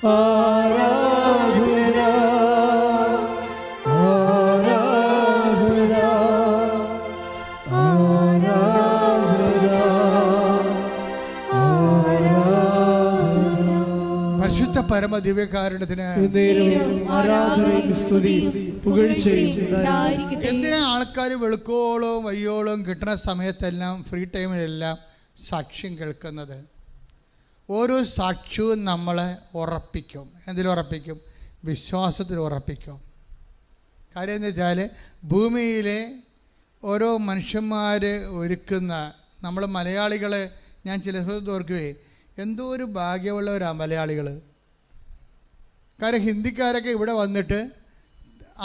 ആരാധന ആരാധന ആരാധന ആരാധന. പരിശുദ്ധ പരമ ദിവ്യകാരുണ്യത്തിന് ആരാധനയും സ്തുതിയും പുകഴ്ചയും ഉണ്ടായിരിക്കട്ടെ. എന്തിനാ ആൾക്കാർ വെളുക്കോളവും വയ്യോളവും കിട്ടുന്ന സമയത്തെല്ലാം ഫ്രീ ടൈമിലെല്ലാം സാക്ഷ്യം കേൾക്കുന്നത്? ഓരോ സാക്ഷ്യവും നമ്മളെ ഉറപ്പിക്കും. എന്തിലുറപ്പിക്കും? വിശ്വാസത്തിൽ ഉറപ്പിക്കും. കാര്യം എന്ന് വെച്ചാൽ ഭൂമിയിലെ ഓരോ മനുഷ്യന്മാർ ഒരുക്കുന്ന നമ്മൾ മലയാളികൾ, ഞാൻ ചില സ്ഥലത്ത് ഓർക്കുകയെ എന്തോ ഒരു ഭാഗ്യമുള്ളവരാണ് മലയാളികൾ. കാര്യം ഹിന്ദിക്കാരൊക്കെ ഇവിടെ വന്നിട്ട്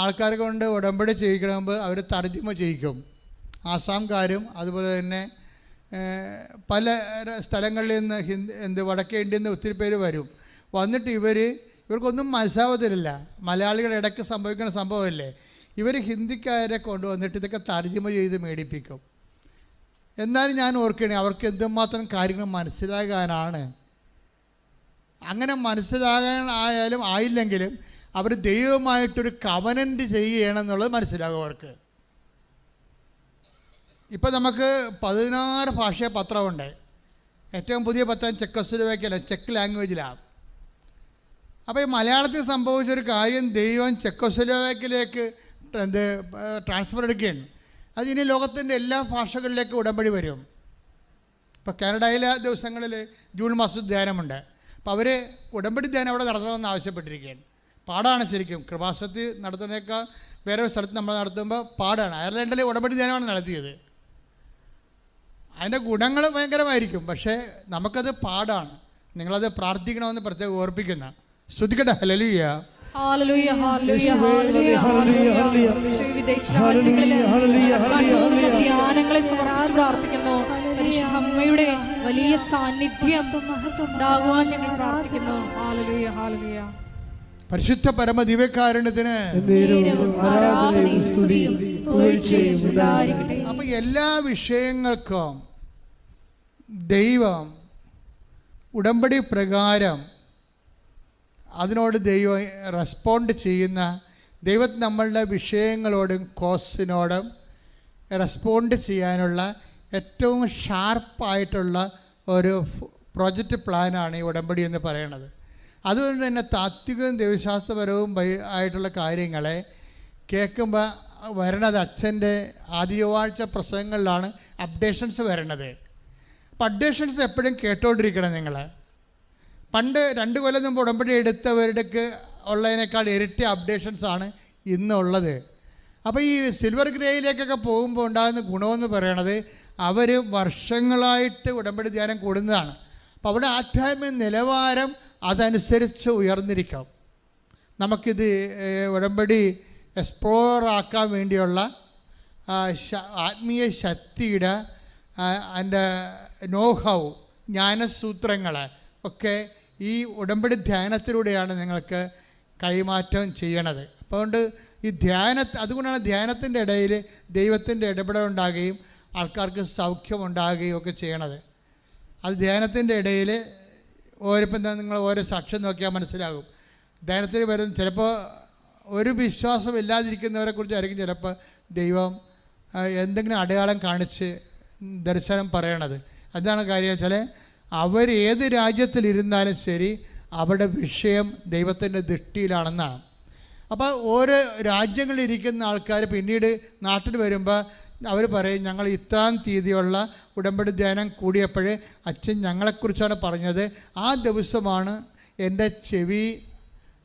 ആൾക്കാരെ കൊണ്ട് ഉടമ്പടി ചെയ്യിക്കണമെങ്കിൽ അവർ തർജ്ജിമ ചെയ്യിക്കും. ആസാംകാരും അതുപോലെ തന്നെ പല സ്ഥലങ്ങളിൽ നിന്ന് വടക്കേ ഇന്ത്യയിൽ നിന്ന് ഒത്തിരി പേര് വരും. വന്നിട്ട് ഇവർക്കൊന്നും മനസ്സാവത്തില്ല. മലയാളികളുടെ ഇടയ്ക്ക് സംഭവിക്കുന്ന സംഭവമല്ലേ. ഇവർ ഹിന്ദിക്കാരെ കൊണ്ടുവന്നിട്ട് ഇതൊക്കെ തർജ്ജിമ ചെയ്ത് മേടിപ്പിക്കും. എന്നാലും ഞാൻ ഓർക്കണേ അവർക്ക് എന്തുമാത്രം കാര്യങ്ങൾ മനസ്സിലാകാനാണ്. അങ്ങനെ മനസ്സിലാകാൻ ആയാലും ആയില്ലെങ്കിലും അവർ ദൈവമായിട്ടൊരു കവനൻ്റ് ചെയ്യുകയാണെന്നുള്ളത് മനസ്സിലാകും അവർക്ക്. ഇപ്പം നമുക്ക് 16 ഭാഷ പത്രമുണ്ട്. ഏറ്റവും പുതിയ പത്രം ചെക്കോസ്ലോവാക്യയിലാണ്, ചെക്ക് ലാംഗ്വേജിലാണ്. അപ്പോൾ ഈ മലയാളത്തിൽ സംഭവിച്ചൊരു കാര്യം ദൈവം ചെക്കോസ്ലോവാക്യയിലേക്ക് ട്രാൻസ്ഫർ എടുക്കുകയാണ്. അത് ഇനി ലോകത്തിൻ്റെ എല്ലാ ഭാഷകളിലേക്കും ഉടമ്പടി വരും. ഇപ്പോൾ കാനഡയിലെ ദിവസങ്ങളിൽ ജൂൺ മാസത്തിൽ ധ്യാനമുണ്ട്. അപ്പോൾ അവർ ഉടമ്പടി ധ്യാനം അവിടെ നടത്തണമെന്ന് ആവശ്യപ്പെട്ടിരിക്കുകയാണ്. പാടാണ് ശരിക്കും. കൃപാസനത്തിൽ നടത്തുന്നതിനേക്കാൾ വേറെ ഒരു സ്ഥലത്ത് നമ്മൾ നടത്തുമ്പോൾ പാടാണ്. അയർലൻഡിൽ ഉടമ്പടി ധ്യാനമാണ് നടത്തിയത്. അതിൻ്റെ ഗുണങ്ങൾ ഭയങ്കരമായിരിക്കും, പക്ഷേ നമുക്കത് പാടാണ്. നിങ്ങളത് പ്രാർത്ഥിക്കണമെന്ന് പ്രത്യേകം ഓർപ്പിക്കുന്ന. ശ്രുതിക്കട്ടെ. Hallelujah hallelujah hallelujah hallelujah hallelujah. വിദേശ രാജ്യങ്ങളിലെ ധ്യാനങ്ങളെ സമർപ്പിച്ച് പ്രാർത്ഥിക്കുന്നു. പരിശുദ്ധ അമ്മയുടെ വലിയ സാന്നിധ്യം ഉണ്ടാകുവാൻ ഞങ്ങൾ പ്രാർത്ഥിക്കുന്നു. Hallelujah hallelujah. പരിശുദ്ധ പരമ ദിവ്യകാരുണ്യത്തിന് ആരാധനയും സ്തുതിയും പുകഴ്ചയും ഉണ്ടായിരിക്കട്ടെ. അപ്പം എല്ലാ വിഷയങ്ങൾക്കും ദൈവം ഉടമ്പടി പ്രകാരം അതിനോട് ദൈവം റെസ്പോണ്ട് ചെയ്യുന്ന ദൈവം നമ്മളുടെ വിഷയങ്ങളോടും കോസിനോടും റെസ്പോണ്ട് ചെയ്യാനുള്ള ഏറ്റവും ഷാർപ്പായിട്ടുള്ള ഒരു പ്രോജക്റ്റ് പ്ലാനാണ് ഈ ഉടമ്പടി എന്ന് പറയുന്നത്. അതുകൊണ്ട് തന്നെ താത്വികവും ദൈവശാസ്ത്രപരവും ആയിട്ടുള്ള കാര്യങ്ങളെ കേൾക്കുമ്പോൾ വരണത് അച്ഛൻ്റെ ആദ്യവാഴ്ച പ്രസംഗങ്ങളിലാണ് അപ്ഡേഷൻസ് വരണത്. അപ്പോൾ അപ്ഡേഷൻസ് എപ്പോഴും കേട്ടോണ്ടിരിക്കണം നിങ്ങൾ. പണ്ട് 2 കൊല്ലം മുമ്പ് ഉടമ്പടി എടുത്തവരുടെക്ക് ഉള്ളതിനേക്കാൾ ഇരട്ടി അപ്ഡേഷൻസാണ് ഇന്നുള്ളത്. അപ്പോൾ ഈ സിൽവർ ഗ്രേയിലേക്കൊക്കെ പോകുമ്പോൾ ഉണ്ടാകുന്ന ഗുണമെന്ന് പറയണത് അവർ വർഷങ്ങളായിട്ട് ഉടമ്പടി ധ്യാനം കൂടുന്നതാണ്. അപ്പോൾ അവിടെ ആധ്യാത്മിക നിലവാരം അതനുസരിച്ച് ഉയർന്നിരിക്കാം. നമുക്കിത് ഉടമ്പടി എക്സ്പ്ലോർ ആക്കാൻ വേണ്ടിയുള്ള ആത്മീയ ശക്തിയുടെ അതിൻ്റെ നോഹൗ ജ്ഞാനസൂത്രങ്ങൾ ഒക്കെ ഈ ഉടമ്പടി ധ്യാനത്തിലൂടെയാണ് നിങ്ങൾക്ക് കൈമാറ്റം ചെയ്യണത്. അപ്പോൾ അതുകൊണ്ട് ഈ അതുകൊണ്ടാണ് ധ്യാനത്തിൻ്റെ ഇടയിൽ ദൈവത്തിൻ്റെ ഇടപെടലുണ്ടാകുകയും ആൾക്കാർക്ക് സൗഖ്യമുണ്ടാകുകയും ഒക്കെ ചെയ്യണത്. അത് ധ്യാനത്തിൻ്റെ ഇടയിൽ ഓരോപ്പം നിങ്ങൾ ഓരോ സാക്ഷ്യം നോക്കിയാൽ മനസ്സിലാകും. ധ്യാനത്തിൽ വരുന്ന ചിലപ്പോൾ ഒരു വിശ്വാസം ഇല്ലാതിരിക്കുന്നവരെക്കുറിച്ചായിരിക്കും ചിലപ്പോൾ ദൈവം എന്തെങ്കിലും അടയാളം കാണിച്ച് ദർശനം പറയണത്. അതാണ് കാര്യം വെച്ചാൽ അവർ ഏത് രാജ്യത്തിലിരുന്നാലും ശരി അവരുടെ വിഷയം ദൈവത്തിൻ്റെ ദൃഷ്ടിയിലാണെന്നാണ്. അപ്പോൾ ഓരോ രാജ്യങ്ങളിലിരിക്കുന്ന ആൾക്കാർ പിന്നീട് നാട്ടിൽ വരുമ്പോൾ അവർ പറയും ഞങ്ങൾ ഇത്രാം തീയതിയുള്ള ഉടമ്പടി ധ്യാനം കൂടിയപ്പോഴേ അച്ഛൻ ഞങ്ങളെക്കുറിച്ചാണ് പറഞ്ഞത്. ആ ദിവസമാണ് എൻ്റെ ചെവി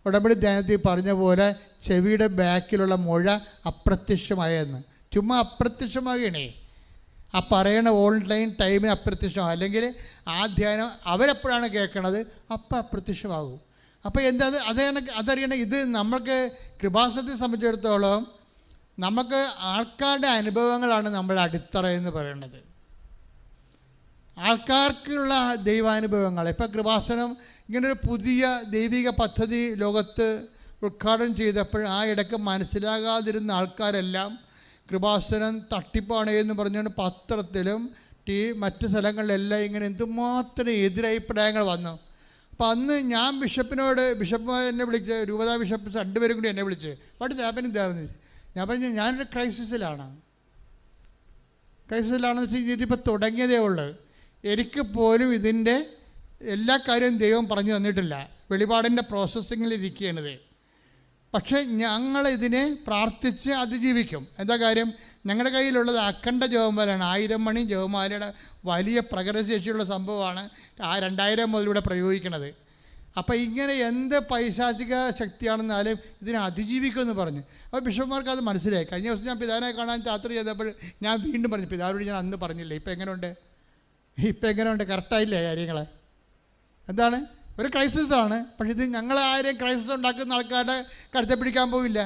ഉടമ്പടി ധ്യാനത്തിൽ പറഞ്ഞ പോലെ ചെവിയുടെ ബാക്കിലുള്ള മുഴ അപ്രത്യക്ഷമായെന്ന്. ചുമ്മാ അപ്രത്യക്ഷമാകണേ. ആ പറയണ ഓൺലൈൻ ടൈമിന് അപ്രത്യക്ഷമാകും. അല്ലെങ്കിൽ ആ ധ്യാനം അവരെപ്പോഴാണ് കേൾക്കണത് അപ്പം അപ്രത്യക്ഷമാകും. അപ്പോൾ എന്താ അതറിയണം. ഇത് നമ്മൾക്ക് കൃപാസനത്തെ സംബന്ധിച്ചിടത്തോളം നമുക്ക് ആൾക്കാരുടെ അനുഭവങ്ങളാണ് നമ്മുടെ അടിത്തറ എന്ന് പറയുന്നത്. ആൾക്കാർക്കുള്ള ദൈവാനുഭവങ്ങൾ. ഇപ്പോൾ കൃപാസനം ഇങ്ങനൊരു പുതിയ ദൈവിക പദ്ധതി ലോകത്ത് ഉദ്ഘാടനം ചെയ്തപ്പോൾ ആ ഇടയ്ക്ക് മനസ്സിലാകാതിരുന്ന ആൾക്കാരെല്ലാം കൃപാസനം തട്ടിപ്പാണ് എന്ന് പറഞ്ഞുകൊണ്ട് പത്രത്തിലും മറ്റ് സ്ഥലങ്ങളിലെല്ലാം ഇങ്ങനെ എന്തുമാത്രം എതിരഭിപ്രായങ്ങൾ വന്നു. അപ്പോൾ അന്ന് ഞാൻ ബിഷപ്പ് എന്നെ വിളിച്ച്, രൂപതാ ബിഷപ്പ് രണ്ടുപേരും കൂടി എന്നെ വിളിച്ച് വാട്ട് ഇസ് ഹാപ്പനിങ് ഇതായിരുന്നു. ഞാൻ പറഞ്ഞു ഞാനൊരു ക്രൈസിസിലാണെന്ന് വെച്ച് കഴിഞ്ഞിട്ട് ഇപ്പോൾ തുടങ്ങിയതേ ഉള്ളൂ. എനിക്ക് പോലും ഇതിൻ്റെ എല്ലാ കാര്യവും ദൈവം പറഞ്ഞു തന്നിട്ടില്ല. വെളിപാടിൻ്റെ പ്രോസസ്സിങ്ങിലിരിക്കുകയാണിത്. പക്ഷേ ഞങ്ങളിതിനെ പ്രാർത്ഥിച്ച് അതിജീവിക്കും. എന്താ കാര്യം? ഞങ്ങളുടെ കയ്യിലുള്ളത് അഖണ്ഡ ജപമാലയാണ്. 1000 മണി ജപമാലയുടെ വലിയ പ്രകടശേഷിയുള്ള സംഭവമാണ് 2000 മുതലിവിടെ പ്രയോഗിക്കുന്നത്. അപ്പോൾ ഇങ്ങനെ എന്ത് പൈശാചിക ശക്തിയാണെന്നാലും ഇതിനെ അതിജീവിക്കുമെന്ന് പറഞ്ഞു. അപ്പോൾ ബിഷപ്പ്മാർക്ക് അത് മനസ്സിലായി. കഴിഞ്ഞ ദിവസം ഞാൻ പിതാവിനെ കാണാൻ രാത്രി ചെയ്തപ്പോൾ ഞാൻ വീണ്ടും പറഞ്ഞു, പിതാവിനോട് ഞാൻ അന്ന് പറഞ്ഞില്ലേ, ഇപ്പം എങ്ങനെയുണ്ട് കറക്റ്റായില്ലേ കാര്യങ്ങൾ? എന്താണ്? ഒരു ക്രൈസിസാണ്. പക്ഷേ ഇത് ഞങ്ങൾ ആരെയും ക്രൈസിസ് ഉണ്ടാക്കുന്ന ആൾക്കാരുടെ കരുത്തെ പിടിക്കാൻ പോവില്ല.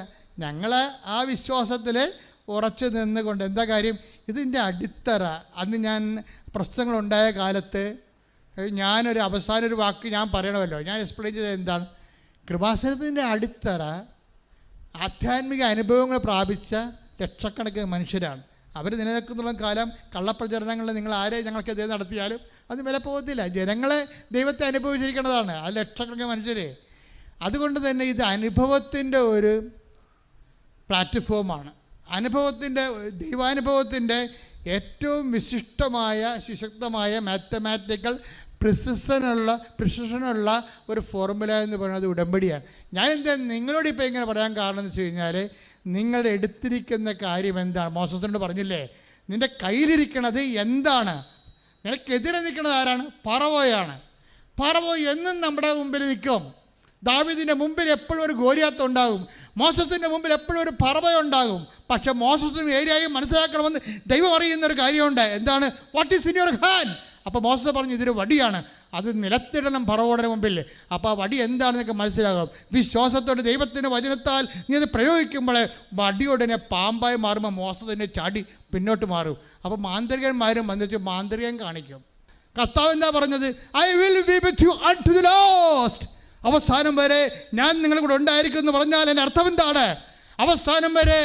ഞങ്ങൾ ആ വിശ്വാസത്തിൽ ഉറച്ചു നിന്നുകൊണ്ട്, എന്താ കാര്യം? ഇതിൻ്റെ അടിത്തറ. അന്ന് ഞാൻ പ്രശ്നങ്ങളുണ്ടായ കാലത്ത് ഞാനൊരു ഒരു വാക്ക് ഞാൻ പറയണമല്ലോ, ഞാൻ എക്സ്പ്ലെയിൻ ചെയ്തത് എന്താണ്? കൃപാസനത്തിൻ്റെ അടിത്തറ ആധ്യാത്മിക അനുഭവങ്ങൾ പ്രാപിച്ച ലക്ഷക്കണക്കിന് മനുഷ്യരാണ്. അവർ നിലനിൽക്കുന്നുള്ള കാലം കള്ളപ്രചരണങ്ങളിൽ നിങ്ങൾ ആരെ ഞങ്ങൾക്കെതിരെ നടത്തിയാലും അത് വില പോകത്തില്ല. ജനങ്ങളെ ദൈവത്തെ അനുഭവിച്ചിരിക്കുന്നതാണ് ആ ലക്ഷക്കണക്കിന് മനുഷ്യർ. അതുകൊണ്ട് തന്നെ ഇത് അനുഭവത്തിൻ്റെ ഒരു പ്ലാറ്റ്ഫോമാണ്. ദൈവാനുഭവത്തിൻ്റെ ഏറ്റവും വിശിഷ്ടമായ സുശക്തമായ മാത്തമാറ്റിക്കൽ പ്രിസിഷനുള്ള ഒരു ഫോർമുല എന്ന് പറയുന്നത് ഉടമ്പടിയാണ്. ഞാനെന്താ നിങ്ങളോട് ഇപ്പോൾ ഇങ്ങനെ പറയാൻ കാരണം എന്ന് വെച്ച് കഴിഞ്ഞാൽ, നിങ്ങളുടെ എടുത്തിരിക്കുന്ന കാര്യം എന്താണ്? മോസസിനോട് പറഞ്ഞില്ലേ, നിൻ്റെ കയ്യിലിരിക്കണത് എന്താണ്? നിനക്കെതിരെ നിൽക്കുന്നത് ആരാണ്? പറവോയാണ്. പറവോ എന്നും നമ്മുടെ മുമ്പിൽ നിൽക്കും. ദാവീദിൻ്റെ മുമ്പിൽ എപ്പോഴും ഒരു ഗോലിയാത്ത് ഉണ്ടാകും. മോസസിൻ്റെ മുമ്പിൽ എപ്പോഴും ഒരു പറവയുണ്ടാകും. പക്ഷെ മോസസും ഏരിയയും മനസ്സിലാക്കണമെന്ന് ദൈവം അറിയുന്നൊരു കാര്യമുണ്ട്. എന്താണ്? What is in your hand? അപ്പോൾ മോസസ് പറഞ്ഞു, ഇതൊരു വടിയാണ്, അത് നിലത്തിടണം പറവോടെ മുമ്പിൽ. അപ്പോൾ ആ വടി എന്താണെന്നൊക്കെ മനസ്സിലാകും. വിശ്വാസത്തോടെ ദൈവത്തിൻ്റെ വചനത്താൽ നീ അത് പ്രയോഗിക്കുമ്പോൾ വടിയോടനെ പാമ്പായി മാറുമ്പോൾ മോസസ് തന്നെ ചാടി പിന്നോട്ട് മാറും. അപ്പോൾ മാന്ത്രികന്മാരും വന്നിട്ട് മാന്ത്രികം കാണിക്കും. കർത്താവ് എന്താ പറഞ്ഞത്? I will be with you unto the last. അവസാനം വരെ ഞാൻ നിങ്ങളുടെ കൂടെ ഉണ്ടായിരിക്കും എന്ന് പറഞ്ഞാൽ എൻ്റെ അർത്ഥം എന്താണ്? അവസാനം വരെ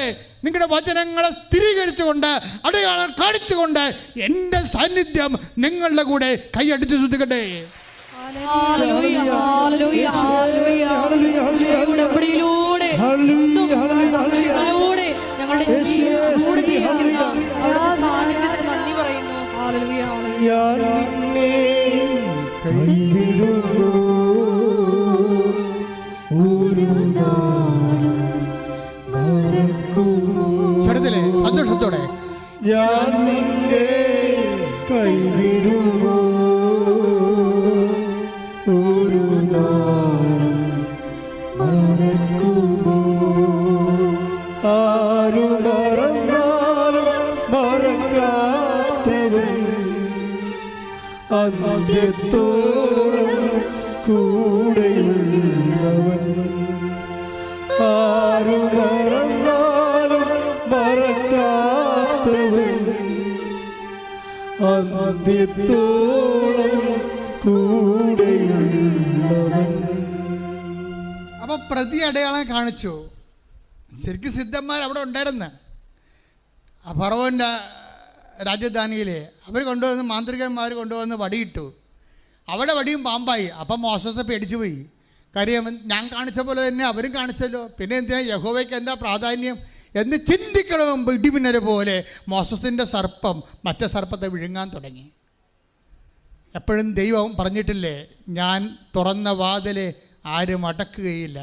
നിങ്ങളുടെ വചനങ്ങളെ സ്ഥിരീകരിച്ചുകൊണ്ട്, അടയാളം കാണിച്ചുകൊണ്ട് എൻ്റെ സാന്നിധ്യം നിങ്ങളുടെ കൂടെ കൈയടിച്ച് ശ്രദ്ധിക്കട്ടെ. സന്തോഷത്തോടെ ഞാൻ നിന്നെ കൈവിടുമോ ഒരു നാളും മറക്കുമോ? ആരു മറന്നാലും മറക്കാത്തവൻ അന്ത്യത്തോളം കൂടെയുള്ളവൻ. ആരു മറന്നാലും മറക്കാത്തവൻ അന്ത്യത്തോളം കൂടെയുള്ളവൻ. അപ്പോൾ പ്രതി അടയാളം കാണിച്ചു. ശരിക്കും സിദ്ധന്മാർ അവിടെ ഉണ്ടായിരുന്നു. ആ ഫറവോൻ്റെ രാജധാനിയിൽ അവർ കൊണ്ടുവന്ന്, മാന്ത്രികന്മാർ കൊണ്ടുവന്ന് വടിയിട്ടു. അവിടെ വടിയും പാമ്പായി. അപ്പം മോസസ് പേടിച്ചു പോയി. കാര്യം ഞാൻ കാണിച്ച പോലെ തന്നെ അവരും കാണിച്ചല്ലോ, പിന്നെ എന്തിനാ യഹോവയ്ക്ക് എന്താ പ്രാധാന്യം എന്ന് ചിന്തിക്കണം. ഇടിമിന്നൽ പോലെ മോസസിൻ്റെ സർപ്പം മറ്റേ സർപ്പത്തെ വിഴുങ്ങാൻ തുടങ്ങി. എപ്പോഴും ദൈവം പറഞ്ഞിട്ടില്ലേ, ഞാൻ തുറന്ന വാതിൽ ആരും അടക്കുകയില്ല,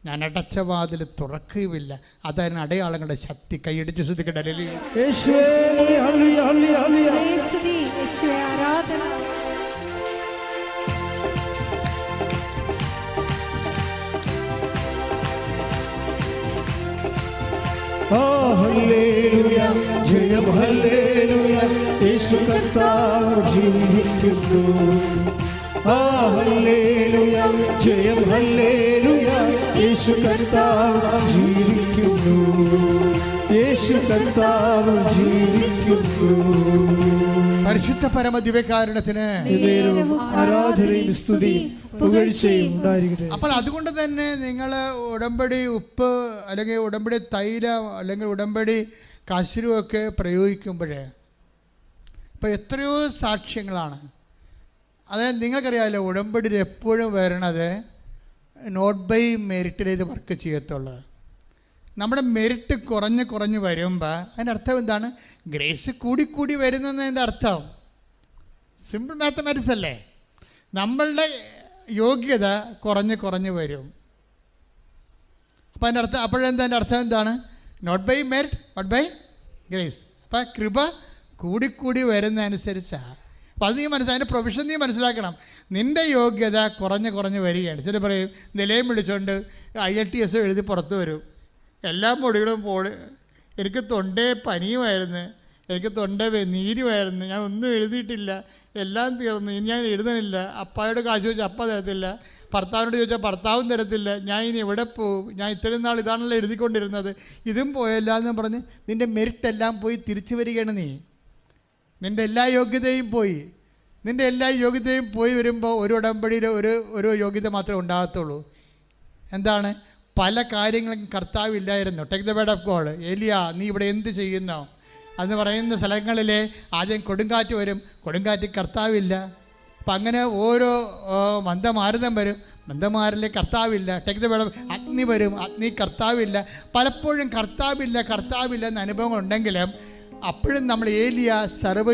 ഞാൻ അടച്ച വാതിൽ തുറക്കുകയുമില്ല. അതാണ് അടയാളങ്ങളുടെ ശക്തി. കൈയടിച്ച് ശ്രദ്ധിക്കട്ടെ. ഹല്ലേലൂയ, ജയം ഹല്ലേലൂയ, യേശു കർത്താവ് ജീവിക്കുന്നു. ഹല്ലേലൂയ, ജയം ഹല്ലേലൂയ, യേശു കർത്താവ് ജീവിക്കുന്നു. യേശു കർത്താവ് ജീവിക്കുന്നു. പരിശുദ്ധ പരമദിവ്യകാരുണ്യത്തിന് ആരാധനയും സ്തുതിയും പുകഴ്ചയും ഉണ്ടായിരിക്കട്ടെ. അപ്പോൾ അതുകൊണ്ട് തന്നെ നിങ്ങൾ ഉടമ്പടി ഉപ്പ് അല്ലെങ്കിൽ ഉടമ്പടി തൈലം അല്ലെങ്കിൽ ഉടമ്പടി കശുരുമൊക്കെ പ്രയോഗിക്കുമ്പോൾ ഇപ്പോൾ എത്രയോ സാക്ഷ്യങ്ങളാണ്. അതായത് നിങ്ങൾക്കറിയാമല്ലോ, ഉടമ്പടിയിൽ എപ്പോഴും വരണത് നോട്ട് ബൈ മെറിറ്റിൽ ഇത് വർക്ക് ചെയ്യത്തുള്ളൂ. നമ്മുടെ മെറിറ്റ് കുറഞ്ഞ് വരുമ്പോൾ അതിൻ്റെ അർത്ഥം എന്താണ്? ഗ്രേസ് കൂടി വരുന്നതിൻ്റെ അർത്ഥം. സിമ്പിൾ മാത്തമാറ്റിക്സ് അല്ലേ? നമ്മളുടെ യോഗ്യത കുറഞ്ഞ് വരും. അപ്പോൾ അതിൻ്റെ അർത്ഥം, അപ്പോഴെന്താ അതിൻ്റെ അർത്ഥം എന്താണ്? Not by merit, not by grace. അപ്പോൾ കൃപ കൂടി വരുന്നതനുസരിച്ചാണ്. അപ്പോൾ അത് നീ അതിൻ്റെ പ്രൊവിഷൻ നീ മനസ്സിലാക്കണം. നിൻ്റെ യോഗ്യത കുറഞ്ഞ് വരികയാണ്. ചില പറയും നിലയം വിളിച്ചുകൊണ്ട് IELTS എഴുതി പുറത്ത് വരും. എല്ലാ മൊഴികളും എനിക്ക് തൊണ്ടേ പനിയുമായിരുന്നു, എനിക്ക് തൊണ്ട നീരുമായിരുന്നു, ഞാൻ ഒന്നും എഴുതിയിട്ടില്ല, എല്ലാം തീർന്നു, ഇനി ഞാൻ എഴുതണില്ല. അപ്പായോട് കാശ് ചോദിച്ചാൽ അപ്പ തരത്തില്ല, ഭർത്താവിനോട് ചോദിച്ചാൽ ഭർത്താവും തരത്തില്ല, ഞാൻ ഇനി എവിടെ പോവും, ഞാൻ ഇത്രയും നാൾ ഇതാണല്ലോ എഴുതിക്കൊണ്ടിരുന്നത്, ഇതും പോയല്ല എന്ന് പറഞ്ഞ് നിൻ്റെ മെറിറ്റ് എല്ലാം പോയി തിരിച്ചു വരികയാണ്. നിൻ്റെ എല്ലാ യോഗ്യതയും പോയി. നിൻ്റെ എല്ലാ യോഗ്യതയും പോയി വരുമ്പോൾ ഒരു ഉടമ്പടിയിൽ ഒരു യോഗ്യത മാത്രമേ ഉണ്ടാകത്തുള്ളൂ. എന്താണ്? പല കാര്യങ്ങളും കർത്താവില്ലായിരുന്നു. Take the word of God. ഏലിയ, നീ ഇവിടെ എന്ത് ചെയ്യുന്നോ എന്ന് പറയുന്ന സ്ഥലങ്ങളിൽ ആദ്യം കൊടുങ്കാറ്റ് വരും, കൊടുങ്കാറ്റ് കർത്താവില്ല. അപ്പം അങ്ങനെ ഓരോ മന്ദമാരുതം വരും, മന്ദമാരിലെ കർത്താവില്ല. ടേക്ക് ദ വേർഡ് ഓഫ് അഗ്നി വരും, അഗ്നി കർത്താവില്ല. പലപ്പോഴും കർത്താവില്ല എന്ന അനുഭവങ്ങൾ ഉണ്ടെങ്കിലും അപ്പോഴും നമ്മൾ ഏലിയ സർവ്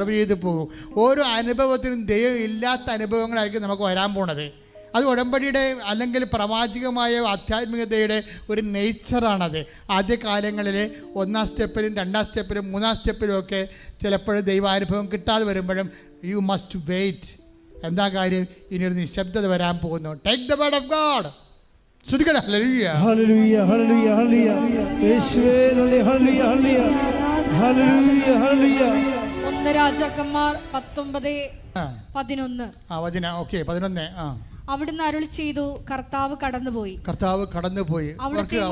ചെയ്ത് പോകും. ഓരോ അനുഭവത്തിനും ദൈവം ഇല്ലാത്ത അനുഭവങ്ങളായിരിക്കും നമുക്ക് വരാൻ പോണത്. അത് ഉടമ്പടിയുടെ അല്ലെങ്കിൽ പ്രവാചികമായ ആധ്യാത്മികതയുടെ ഒരു നേച്ചറാണത്. ആദ്യകാലങ്ങളിൽ 1ാം സ്റ്റെപ്പിലും 2ാം സ്റ്റെപ്പിലും 3ാം സ്റ്റെപ്പിലും ഒക്കെ ചിലപ്പോഴും ദൈവാനുഭവം കിട്ടാതെ വരുമ്പോഴും യു മസ്റ്റ് വെയിറ്റ്. എന്താ കാര്യം? ഇനിയൊരു നിശബ്ദത വരാൻ പോകുന്നു. Take the word of God. ശ്രദ്ധിക്കണം. Hallelujah, hallelujah, hallelujah, hallelujah. യേശുവേ നന്ദി. Hallelujah, hallelujah, hallelujah, hallelujah. 1 രാജാക്കന്മാർ 19:11. ഓക്കെ, 11. അവിടുന്ന് അരുളി ചെയ്തു, കർത്താവ് കടന്നുപോയി.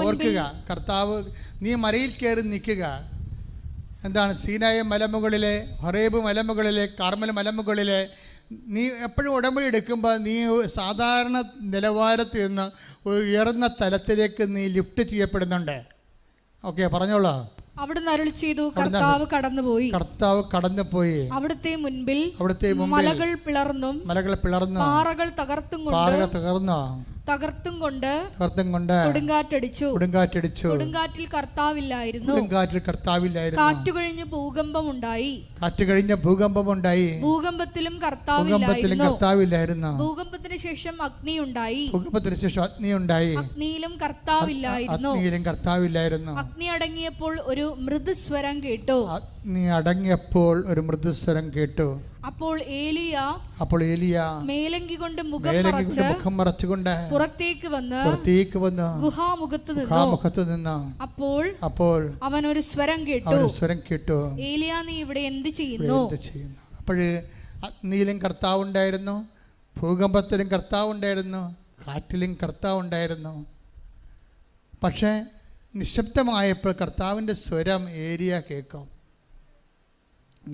ഓർക്കുക, കർത്താവ്, നീ മലയിൽ കയറി നിൽക്കുക. എന്താണ്? സീനായ മലമുകളിലെ, ഹൊറേബ് മലമുകളിലെ, കാർമൽ മലമുകളിലെ നീ എപ്പോഴും ഉടമ്പടി എടുക്കുമ്പോൾ നീ സാധാരണ നിലവാരത്തിൽ നിന്ന് ഒരു ഉയർന്ന തലത്തിലേക്ക് നീ ലിഫ്റ്റ് ചെയ്യപ്പെടുന്നുണ്ട്. ഓക്കെ, പറഞ്ഞോളൂ. അവിടുന്ന് അരുളി ചെയ്തു, കർത്താവ് കടന്നുപോയി. അവിടുത്തെ മുൻപിൽ മലകൾ പിളർന്നും പാറകൾ തകർത്തും കൊണ്ട് കൊടുങ്കാറ്റടിച്ചു. കൊടുങ്കാറ്റിൽ കർത്താവില്ലായിരുന്നു. കാറ്റു കഴിഞ്ഞ് ഭൂകമ്പമുണ്ടായി. ഭൂകമ്പത്തിലും കർത്താവില്ലായിരുന്നു. ഭൂകമ്പത്തിന് ശേഷം അഗ്നിയുണ്ടായി. അഗ്നിയിലും കർത്താവില്ലായിരുന്നു. അഗ്നി അടങ്ങിയപ്പോൾ ഒരു മൃദുസ്വരം കേട്ടു. അപ്പോൾ ഏലിയ മേലങ്കി കൊണ്ട് മുഖം മറച്ചുകൊണ്ട് പുറത്തേക്ക് വന്ന് ഗുഹാമുഖത്ത് നിന്നു. അപ്പോൾ അവൻ ഒരു സ്വരം കേട്ടു, ഏലിയ, നീ ഇവിടെ എന്ത് ചെയ്യുന്നു? അപ്പോഴ് അഗ്നിയിലും കർത്താവുണ്ടായിരുന്നു, ഭൂകമ്പത്തിലും കർത്താവുണ്ടായിരുന്നു, കാറ്റിലും കർത്താവുണ്ടായിരുന്നു. പക്ഷേ നിശബ്ദമായപ്പോൾ കർത്താവിൻ്റെ സ്വരം ഏലിയ കേൾക്കും.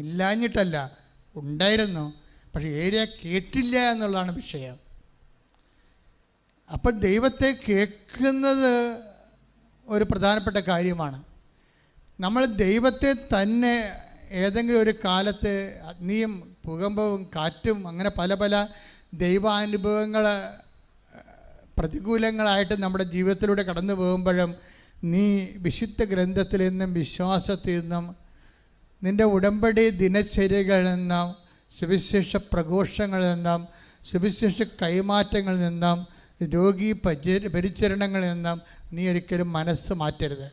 ഇല്ലാഞ്ഞിട്ടല്ല, ഉണ്ടായിരുന്നു, പക്ഷെ ഏലിയ കേട്ടില്ല എന്നുള്ളതാണ് വിഷയം. അപ്പം ദൈവത്തെ കേൾക്കുന്നത് ഒരു പ്രധാനപ്പെട്ട കാര്യമാണ്. നമ്മൾ ദൈവത്തെ തന്നെ ഏതെങ്കിലും ഒരു കാലത്ത് അഗ്നിയും ഭൂകമ്പവും കാറ്റും അങ്ങനെ പല ദൈവാനുഭവങ്ങൾ പ്രതികൂലങ്ങളായിട്ട് നമ്മുടെ ജീവിതത്തിലൂടെ കടന്നു പോകുമ്പോഴും നീ വിശുദ്ധ ഗ്രന്ഥത്തിൽ നിന്നും വിശ്വാസത്തിൽ നിന്നും നിൻ്റെ ഉടമ്പടി ദിനചര്യകളിൽ നിന്നും സുവിശേഷ പ്രഘോഷങ്ങളിൽ നിന്നും സുവിശേഷ കൈമാറ്റങ്ങളിൽ നിന്നും രോഗി പരിചരണങ്ങളിൽ നിന്നും നീ ഒരിക്കലും മനസ്സ് മാറ്റരുത്.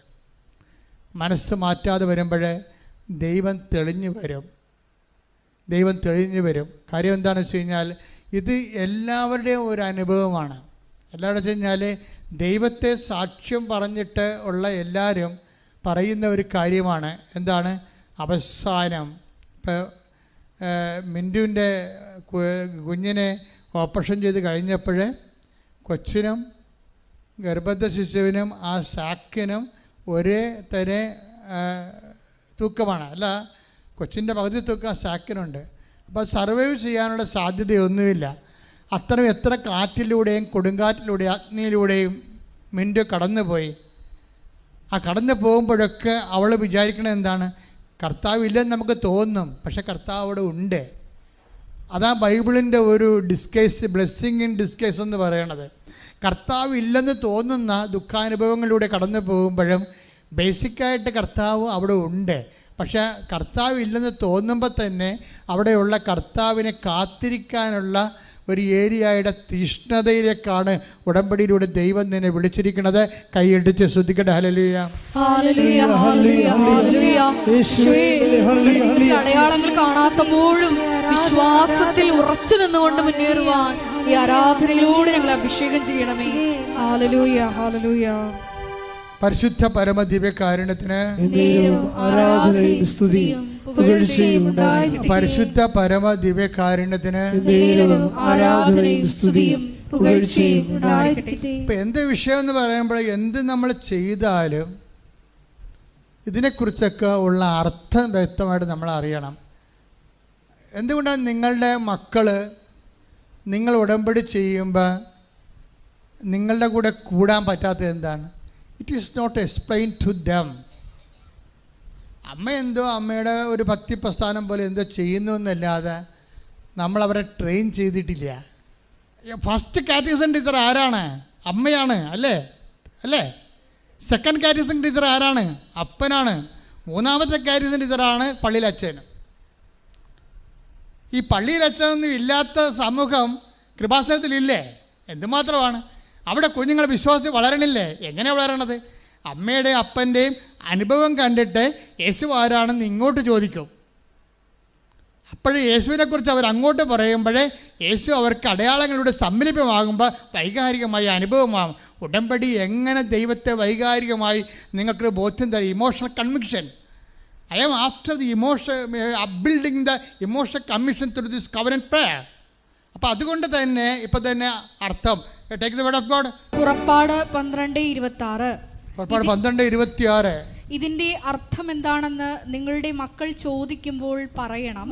മനസ്സ് മാറ്റാതെ വരുമ്പോൾ ദൈവം തെളിഞ്ഞു വരും. കാര്യം എന്താണെന്ന് വെച്ച് കഴിഞ്ഞാൽ ഇത് എല്ലാവരുടെയും ഒരു അനുഭവമാണ്. എല്ലാവരും വെച്ച് കഴിഞ്ഞാൽ ദൈവത്തെ സാക്ഷ്യം പറഞ്ഞിട്ട് ഉള്ള എല്ലാവരും പറയുന്ന ഒരു കാര്യമാണ്. എന്താണ്? അവസാനം ഇപ്പോൾ മിൻറ്റുവിൻ്റെ കുഞ്ഞിനെ ഓപ്പറേഷൻ ചെയ്ത് കഴിഞ്ഞപ്പോൾ കൊച്ചിനും ഗർഭസ്ഥ ശിശുവിനും ആ സാക്കിനും ഒരേ തന്നെ തൂക്കമാണ്. അല്ല, കൊച്ചിൻ്റെ പകുതി തൂക്കം സാക്കിനുണ്ട്. അപ്പോൾ സർവൈവ് ചെയ്യാനുള്ള സാധ്യതയൊന്നുമില്ല. അത്രയും എത്ര കാറ്റിലൂടെയും കൊടുങ്കാറ്റിലൂടെയും അഗ്നിയിലൂടെയും മിൻറ്റു കടന്നുപോയി. ആ കടന്നു പോകുമ്പോഴൊക്കെ അവൾ വിചാരിക്കണത് എന്താണ്? കർത്താവ് ഇല്ലെന്ന് നമുക്ക് തോന്നും, പക്ഷെ കർത്താവ് അവിടെ ഉണ്ട്. അതാ ബൈബിളിൻ്റെ ഒരു ഡിസ്കേസ്, ബ്ലെസ്സിങ് ഇൻ ഡിസ്കേസ് എന്ന് പറയണത്. കർത്താവ് ഇല്ലെന്ന് തോന്നുന്ന ദുഃഖാനുഭവങ്ങളിലൂടെ കടന്നു പോകുമ്പോഴും ബേസിക്കായിട്ട് കർത്താവ് അവിടെ ഉണ്ട്. പക്ഷേ കർത്താവ് ഇല്ലെന്ന് തോന്നുമ്പോൾ തന്നെ അവിടെയുള്ള കർത്താവിനെ കാത്തിരിക്കാനുള്ള ഒരു ഏരിയയുടെ തീഷ്ണതയിലേക്കാണ് ഉടമ്പടിയിലൂടെ ദൈവം നിന്നെ വിളിച്ചിരിക്കുന്നത്. കൈയടിച്ച് ശ്രദ്ധിക്കട്ടെ. Hallelujah, hallelujah, hallelujah, hallelujah. അടയാളങ്ങൾ കാണാത്തപ്പോഴും വിശ്വാസത്തിൽ ഉറച്ചു നിന്നുകൊണ്ട് മുന്നേറുവാൻ ഈ ആരാധനയിലൂടെ ഞങ്ങൾ അഭിഷേകം ചെയ്യണമേ. Hallelujah, hallelujah. പരിശുദ്ധ പരമദിവ്യകാരുണ്യത്തിന് ആരാധനയും സ്തുതിയും പുകഴ്ചയും ഉണ്ടായിരിക്കട്ടെ. പരിശുദ്ധ പരമദിവ്യകാരുണ്യത്തിന് ആരാധനയും സ്തുതിയും പുകഴ്ചയും ഉണ്ടായിരിക്കട്ടെ. ഇപ്പം എന്ത് വിഷയം എന്ന് പറയുമ്പോൾ എന്ത് നമ്മൾ ചെയ്താലും ഇതിനെക്കുറിച്ചൊക്കെ ഉള്ള അർത്ഥം വ്യക്തമായിട്ട് നമ്മൾ അറിയണം. എന്തുകൊണ്ടാണ് നിങ്ങളുടെ മക്കൾ നിങ്ങൾ ഉടമ്പടി ചെയ്യുമ്പോൾ നിങ്ങളുടെ കൂടെ കൂടാൻ പറ്റാത്തത് എന്താണ്? It is not explain to them. അമ്മ എന്തോ അമ്മയുടെ ഒരു ഭക്തി പ്രസ്ഥാനം പോലെ എന്തോ ചെയ്യുന്നു എന്നല്ലാതെ നമ്മളവരെ ട്രെയിൻ ചെയ്തിട്ടില്ല. ഫസ്റ്റ് കാറ്റഗറിസം ടീച്ചർ ആരാണ്? അമ്മയാണ്, അല്ലേ? അല്ലേ? സെക്കൻഡ് കാറ്റഗറിസം ടീച്ചർ ആരാണ്? അപ്പനാണ്. മൂന്നാമത്തെ കാറ്റഗറിസം ടീച്ചറാണ് പള്ളിയിലച്ഛൻ. ഈ പള്ളിയിലച്ഛനൊന്നും ഇല്ലാത്ത സമൂഹം കൃപാസനത്തിലില്ലേ? എന്തുമാത്രമാണ് അവിടെ കുഞ്ഞുങ്ങൾ വിശ്വാസത്തിൽ വളരണില്ലേ? എങ്ങനെ വളരണത്? അമ്മയുടെയും അപ്പൻ്റെയും അനുഭവം കണ്ടിട്ട് യേശു ആരാണെന്ന് ഇങ്ങോട്ട് ചോദിക്കും. അപ്പോഴേ യേശുവിനെക്കുറിച്ച് അവർ അങ്ങോട്ട് പറയുമ്പോഴേ യേശു അവർക്ക് അടയാളങ്ങളുടെ സമ്മിലിതമാകുമ്പോൾ വൈകാരികമായ അനുഭവമാകും. ഉടമ്പടി എങ്ങനെ ദൈവത്തെ വൈകാരികമായി നിങ്ങൾക്ക് ബോധ്യം തരും? Emotional conviction. I am after the building the emotional commission through this covenant prayer. അപ്പോൾ അതുകൊണ്ട് തന്നെ ഇപ്പം തന്നെ അർത്ഥം take the word of God. പുറപ്പാട് 12:26. പുറപ്പാട് 12:26. ഇതിന്റെ അർത്ഥം എന്താണെന്ന് നിങ്ങളുടെ മക്കൾ ചോദിക്കുമ്പോൾ പറയണം.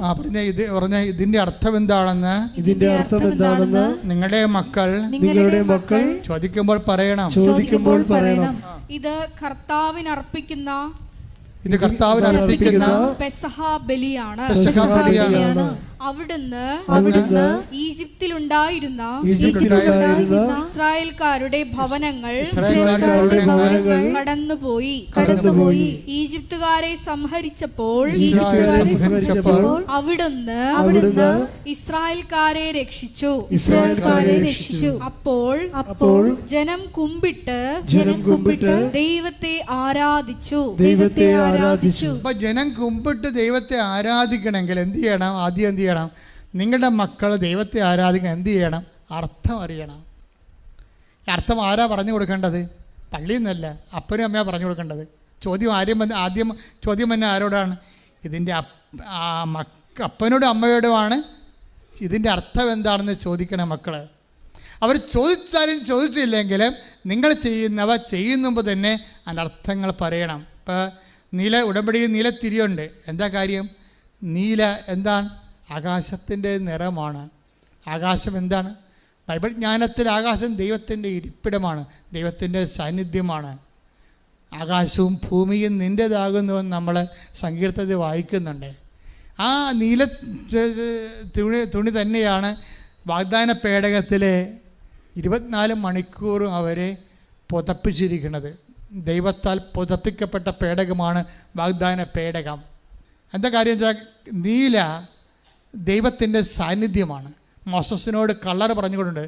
ഇതിന്റെ അർത്ഥം എന്താണെന്ന് നിങ്ങളുടെ മക്കൾ ചോദിക്കുമ്പോൾ പറയണം. ഇത് കർത്താവിനർപ്പിക്കുന്ന പെസഹ ബലിയാണ്. അവിടുന്ന് ഈജിപ്തിലുണ്ടായിരുന്ന ഇസ്രായേൽക്കാരുടെ ഭവനങ്ങൾ കടന്നുപോയി. ഈജിപ്തുകാരെ സംഹരിച്ചപ്പോൾ അവിടുന്ന് ഇസ്രായേൽക്കാരെ രക്ഷിച്ചു. അപ്പോൾ ജനം കുമ്പിട്ട് ദൈവത്തെ ആരാധിച്ചു. അപ്പൊ ജനം കുമ്പിട്ട് ദൈവത്തെ ആരാധിക്കണമെങ്കിൽ എന്ത് ചെയ്യണം? ആദ്യം എന്ത് ചെയ്യണം? നിങ്ങളുടെ മക്കൾ ദൈവത്തെ ആരാധിക്കണം. എന്ത് ചെയ്യണം? അർത്ഥം അറിയണം. അർത്ഥം ആരാ പറഞ്ഞു കൊടുക്കേണ്ടത്? പള്ളിയിൽ നിന്നല്ല, അപ്പനും അമ്മയാ പറഞ്ഞു കൊടുക്കേണ്ടത്. ആദ്യം ചോദ്യം തന്നെ ആരോടാണ്? ഇതിൻ്റെ അപ്പനോടും അമ്മയോടുമാണ്. ഇതിൻ്റെ അർത്ഥം എന്താണെന്ന് ചോദിക്കണം മക്കൾ. അവർ ചോദിച്ചാലും ചോദിച്ചില്ലെങ്കിലും നിങ്ങൾ ചെയ്യുന്നുമ്പോൾ തന്നെ അതിൻ്റെ അർത്ഥങ്ങൾ പറയണം. ഇപ്പോൾ ഉടമ്പടിയിൽ നീലത്തിരിയുണ്ട്. എന്താ കാര്യം? നീല എന്താണ്? ആകാശത്തിൻ്റെ നിറമാണ്. ആകാശം എന്താണ്? ബൈബിൾ ജ്ഞാനത്തിൽ ആകാശം ദൈവത്തിൻ്റെ ഇരിപ്പിടമാണ്, ദൈവത്തിൻ്റെ സാന്നിധ്യമാണ്. ആകാശവും ഭൂമിയും നിൻ്റേതാകുന്നുവെന്ന് നമ്മൾ സങ്കീർത്തനത്തിൽ വായിക്കുന്നുണ്ട്. ആ നീല തുണി തന്നെയാണ് വാഗ്ദാന പേടകത്തിലെ 24 മണിക്കൂറും അവരെ പുതപ്പിച്ചിരിക്കുന്നത്. ദൈവത്താൽ പുതപ്പിക്കപ്പെട്ട പേടകമാണ് വാഗ്ദാന പേടകം. എന്താ കാര്യം വെച്ചാൽ നീല ദൈവത്തിൻ്റെ സാന്നിധ്യമാണ്. മോസസിനോട് കള്ളർ പറഞ്ഞുകൊണ്ടുണ്ട്,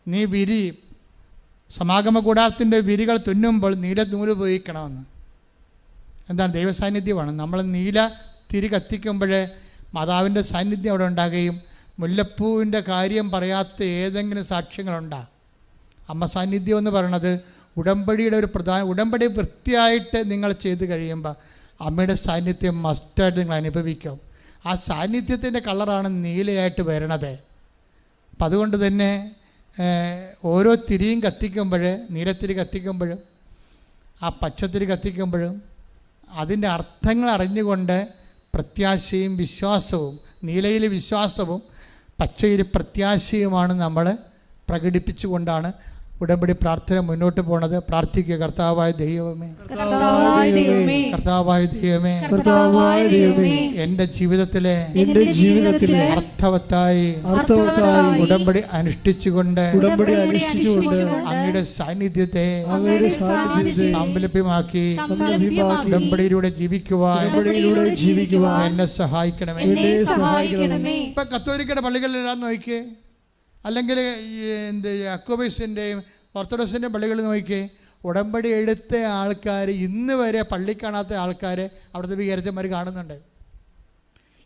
നീ സമാഗമ കൂടാരത്തിൻ്റെ വിരികൾ തുന്നുമ്പോൾ നീല നൂല് ഉപയോഗിക്കണമെന്ന്. എന്താണ്? ദൈവസാന്നിധ്യമാണ്. നമ്മൾ നീല തിരി കത്തിക്കുമ്പോഴേ മാതാവിൻ്റെ സാന്നിധ്യം അവിടെ ഉണ്ടാകുകയും മുല്ലപ്പൂവിൻ്റെ കാര്യം പറയാത്ത ഏതെങ്കിലും സാക്ഷ്യങ്ങളുണ്ടോ? അമ്മ സാന്നിധ്യം എന്ന് പറയണത് ഉടമ്പടിയുടെ ഒരു ഉടമ്പടി വൃത്തിയായിട്ട് നിങ്ങൾ ചെയ്ത് കഴിയുമ്പോൾ അമ്മയുടെ സാന്നിധ്യം മസ്റ്റായിട്ട് നിങ്ങൾ അനുഭവിക്കും. ആ സാന്നിധ്യത്തിൻ്റെ കളറാണ് നീലയായിട്ട് വരണത്. അപ്പം അതുകൊണ്ട് തന്നെ ഓരോ തിരിയും നീലത്തിരി കത്തിക്കുമ്പോഴും ആ പച്ചത്തിരി കത്തിക്കുമ്പോഴും അതിൻ്റെ അർത്ഥങ്ങൾ അറിഞ്ഞുകൊണ്ട് പ്രത്യാശയും വിശ്വാസവും, നീലയിൽ വിശ്വാസവും പച്ചയിൽ പ്രത്യാശയുമാണ് നമ്മൾ പ്രകടിപ്പിച്ചുകൊണ്ടാണ് ഉടമ്പടി പ്രാർത്ഥന മുന്നോട്ട് പോണത്. പ്രാർത്ഥിക്കുക. കർത്താവായ ദൈവമേ, കർത്താവായ ദൈവമേ, കർത്താവായ ദൈവമേ, കർത്താവായ ദൈവമേ, എൻ്റെ ജീവിതത്തിലെ അർത്ഥവത്തായി ഉടമ്പടി അനുഷ്ഠിച്ചുകൊണ്ട് അങ്ങയുടെ സാന്നിധ്യത്തെ സാമ്പലഭ്യമാക്കി ഉടമ്പടിയിലൂടെ ജീവിക്കുവാൻ എന്നെ സഹായിക്കണമേ. ഇപ്പൊ കത്തോലിക്കയുടെ പള്ളികളിലെല്ലാം നോക്കിയേ, അല്ലെങ്കിൽ യാക്കോബൈസിൻ്റെയും ഓർത്തഡോക്സിൻ്റെയും പള്ളികളിൽ നോക്കിയേ, ഉടമ്പടി എടുത്ത ആൾക്കാർ ഇന്ന് വരെ പള്ളി കാണാത്ത ആൾക്കാരെ അവിടുത്തെ വികാരിച്ചന്മാർ കാണുന്നുണ്ട്.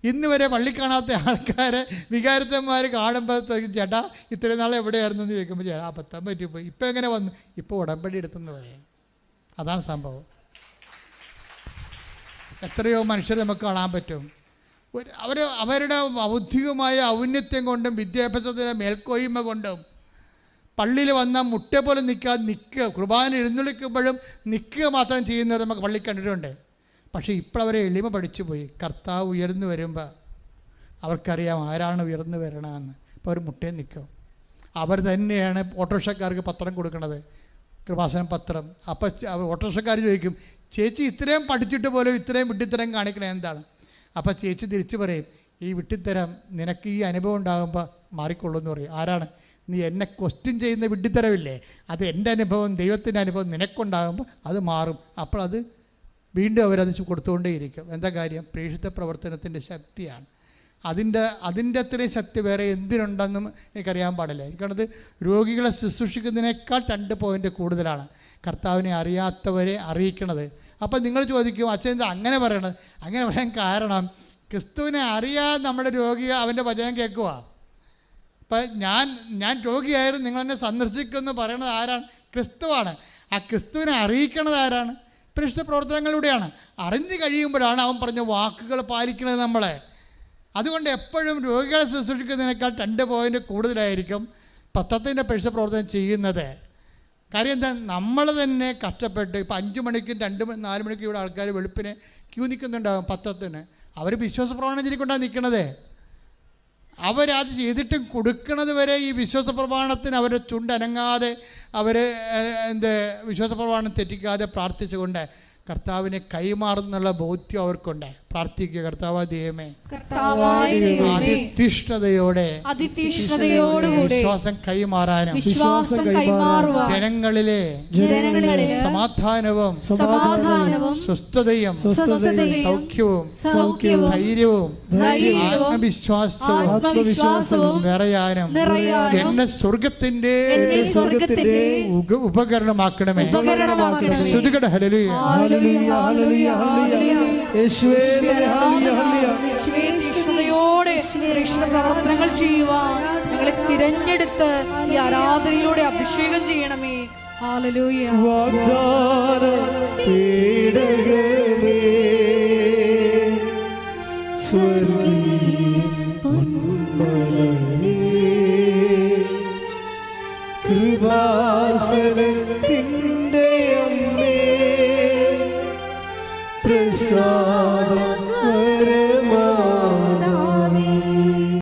ഇന്ന് വരെ പള്ളി കാണാത്ത ആൾക്കാരെ വികാരിച്ചന്മാർ കാണുമ്പോഴത്തേക്കും ചേട്ടാ ഇത്രയും നാൾ എവിടെയായിരുന്നു എന്ന് ചോദിക്കുമ്പോൾ ചേട്ടാ പത്താൻ പറ്റിപ്പോയി, ഇപ്പം എങ്ങനെ വന്നു, ഇപ്പോൾ ഉടമ്പടി എടുത്തെന്ന് പറയാം. അതാണ് സംഭവം. എത്രയോ മനുഷ്യരെ നമുക്ക് കാണാൻ പറ്റും. അവരുടെ ബൗദ്ധികമായ ഔന്നത്യം കൊണ്ടും വിദ്യാഭ്യാസത്തിൻ്റെ മേൽക്കോയ്മ കൊണ്ടും പള്ളിയിൽ വന്നാൽ മുട്ട പോലെ നിൽക്കുക, കുർബാന എഴുന്നള്ളിക്കുമ്പോഴും നിൽക്കുക മാത്രം ചെയ്യുന്നവർ നമുക്ക് പള്ളി കണ്ടിട്ടുണ്ട്. പക്ഷേ ഇപ്പോൾ അവരെ എളിമ പഠിച്ചു പോയി. കർത്താവ് ഉയർന്നു വരുമ്പോൾ അവർക്കറിയാം ആരാണ് ഉയർന്നു വരണമെന്ന്. അപ്പോൾ അവർ മുട്ടയിൽ നിൽക്കും. അവർ തന്നെയാണ് ഓട്ടോറിക്ഷക്കാർക്ക് പത്രം കൊടുക്കുന്നത്, കൃപാസനം പത്രം. അപ്പോൾ ഓട്ടോറിക്ഷക്കാർ ചോദിക്കും, ചേച്ചി ഇത്രയും പഠിച്ചിട്ട് പോലും ഇത്രയും വിഡ്ഢിത്തരം കാണിക്കണേ എന്താണ്? അപ്പോൾ ചേച്ചി തിരിച്ചു പറയും, ഈ വിഡ്ഢിത്തരം നിനക്ക് ഈ അനുഭവം ഉണ്ടാകുമ്പോൾ മാറിക്കൊള്ളൂ എന്ന് പറയും. ആരാണ്? നീ എന്നെ ക്വസ്റ്റ്യൻ ചെയ്യുന്ന വിഡ്ഢിത്തരമില്ലേ, അത് എൻ്റെ അനുഭവം, ദൈവത്തിൻ്റെ അനുഭവം നിനക്കുണ്ടാകുമ്പോൾ അത് മാറും. അപ്പോൾ അത് വീണ്ടും അവരത് കൊടുത്തുകൊണ്ടേയിരിക്കും. എന്താ കാര്യം? പ്രേക്ഷിത പ്രവർത്തനത്തിൻ്റെ ശക്തിയാണ്. അതിൻ്റെ അത്രയും ശക്തി വേറെ എന്തിനുണ്ടെന്നും എനിക്കറിയാൻ പാടില്ല. എനിക്കത് രോഗികളെ ശുശ്രൂഷിക്കുന്നതിനേക്കാൾ 2 പോയിൻ്റ് കൂടുതലാണ് കർത്താവിനെ അറിയാത്തവരെ അറിയിക്കണത്. അപ്പം നിങ്ങൾ ചോദിക്കും, അച്ഛൻ എന്താ അങ്ങനെ പറയണത്? അങ്ങനെ പറയാൻ കാരണം, ക്രിസ്തുവിനെ അറിയാതെ നമ്മുടെ രോഗി അവൻ്റെ വചനം കേൾക്കുക. ഇപ്പം ഞാൻ രോഗിയായിരുന്നു, നിങ്ങളെന്നെ സന്ദർശിക്കുമെന്ന് പറയണത് ആരാണ്? ക്രിസ്തുവാണ്. ആ ക്രിസ്തുവിനെ അറിയിക്കണത് ആരാണ്? പരിശുദ്ധ പ്രവർത്തനങ്ങളിലൂടെയാണ്. അറിഞ്ഞു കഴിയുമ്പോഴാണ് അവൻ പറഞ്ഞ വാക്കുകൾ പാലിക്കുന്നത് നമ്മളെ. അതുകൊണ്ട് എപ്പോഴും രോഗികളെ ശുശ്രൂഷിക്കുന്നതിനേക്കാൾ 2 പോയിൻ്റ് കൂടുതലായിരിക്കും പത്രത്തിൻ്റെ പരിശുദ്ധ പ്രവർത്തനം ചെയ്യുന്നത്. കാര്യം എന്താ? നമ്മൾ തന്നെ കഷ്ടപ്പെട്ട് ഇപ്പം 5 മണിക്കും 4 മണിക്കും ഇവിടെ ആൾക്കാർ വെളുപ്പിന് ക്യൂ നിൽക്കുന്നുണ്ടാകും പത്രത്തിന്. അവർ വിശ്വാസ പ്രമാണം ചൊല്ലിക്കൊണ്ടാണ് നിൽക്കണത്. അവരത് ചെയ്തിട്ടും കൊടുക്കണത് വരെ ഈ വിശ്വാസ പ്രമാണത്തിന് അവരുടെ ചുണ്ടനങ്ങാതെ അവർ വിശ്വാസ പ്രമാണം തെറ്റിക്കാതെ പ്രാർത്ഥിച്ചുകൊണ്ട് കർത്താവിനെ കൈമാറുന്നുള്ള ബോധ്യം അവർക്കുണ്ട്. പ്രാർത്ഥിക്കുക. കർത്താവായ ദൈവമേ, അതിതീഷ്ണതയോടെ വിശ്വാസം കൈമാറാനും ജനങ്ങളിലെ സമാധാനവും സ്വസ്ഥതയും സൗഖ്യവും ധൈര്യവും ആത്മവിശ്വാസവും നിറയാനും എന്നെ സ്വർഗത്തിന്റെ ഉപകരണമാക്കണമേ. ശ്രുതികട ഹല്ലേലൂയ. പ്രവർത്തനങ്ങൾ ചെയ്യുവാൻ ഞങ്ങളെ തിരഞ്ഞെടുത്ത് ഈ ആരാധനയിലൂടെ അഭിഷേകം ചെയ്യണമേ. ഹല്ലേലൂയ. കൃപാസനത്തിൻ